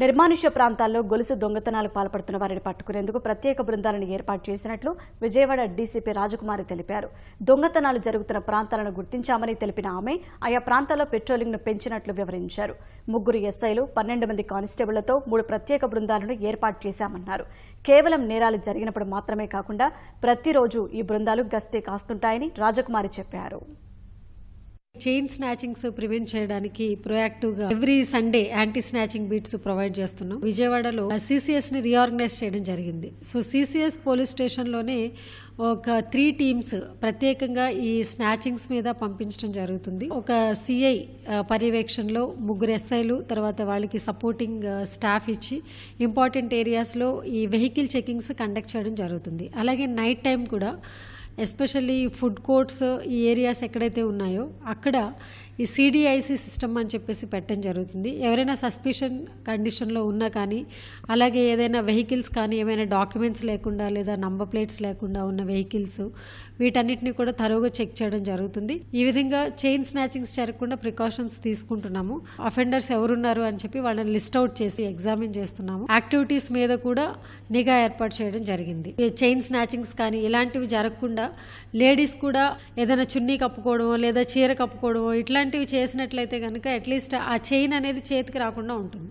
నిర్మానుష్య ప్రాంతాల్లో గొలుసు దొంగతనాలకు పాల్పడుతున్న వారిని పట్టుకునేందుకు ప్రత్యేక బృందాలను ఏర్పాటు చేసినట్లు విజయవాడ డీసీపీ రాజకుమారి తెలిపారు. దొంగతనాలు జరుగుతున్న ప్రాంతాలను గుర్తించామని తెలిపిన ఆమె ఆయా ప్రాంతాల్లో పెట్రోలింగ్ను పెంచినట్లు వివరించారు. 3 ఎస్ఐలు 12 మంది కానిస్టేబుళ్లతో 3 ప్రత్యేక బృందాలను ఏర్పాటు చేశామన్నారు. కేవలం నేరాలు జరిగినప్పుడు మాత్రమే కాకుండా ప్రతిరోజు ఈ బృందాలు గస్తీ కాస్తుంటాయని రాజకుమారి చెప్పారు. చైన్ స్నాచింగ్స్ ప్రివెంట్ చేయడానికి ప్రొయాక్టివ్గా every Sunday anti snatching beats provide చేస్తున్నాం. విజయవాడలో CCS ని రీఆర్గనైజ్ చేయడం జరిగింది. సో CCS పోలీస్ స్టేషన్లోనే ఒక 3 టీమ్స్ ప్రత్యేకంగా ఈ స్నాచింగ్స్ మీద పంపించడం జరుగుతుంది. ఒక CI పర్యవేక్షణలో 3 SIలు తర్వాత వాళ్ళకి సపోర్టింగ్ స్టాఫ్ ఇచ్చి ఇంపార్టెంట్ ఏరియాస్లో ఈ వెహికల్ చెకింగ్స్ కండక్ట్ చేయడం జరుగుతుంది. అలాగే నైట్ టైం కూడా ఎస్పెషల్లీ ఫుడ్ కోర్ట్స్ ఈ ఏరియాస్ ఎక్కడైతే ఉన్నాయో అక్కడ ఈ CDIC సిస్టమ్ అని చెప్పేసి పెట్టడం జరుగుతుంది. ఎవరైనా సస్పిషన్ కండిషన్లో ఉన్నా కానీ అలాగే ఏదైనా వెహికల్స్ కానీ ఏమైనా డాక్యుమెంట్స్ లేకుండా లేదా నంబర్ ప్లేట్స్ లేకుండా ఉన్న వెహికల్స్ వీటన్నిటిని కూడా తరోగా చెక్ చేయడం జరుగుతుంది. ఈ విధంగా చైన్ స్నాచింగ్స్ జరగకుండా ప్రికాషన్స్ తీసుకుంటున్నాము. అఫెండర్స్ ఎవరున్నారు అని చెప్పి వాళ్ళని లిస్ట్ అవుట్ చేసి ఎగ్జామిన్ చేస్తున్నాము. యాక్టివిటీస్ మీద కూడా నిఘా ఏర్పాటు చేయడం జరిగింది. చైన్ స్నాచింగ్స్ కానీ ఇలాంటివి జరగకుండా లేడీస్ కూడా ఏదైనా చున్నీ కప్పుకోవడమో లేదా చీర కప్పుకోవడమో ఇట్లాంటివి చేసినట్లయితే కనుక అట్లీస్ట్ ఆ చైన్ అనేది చేతికి రాకుండా ఉంటుంది.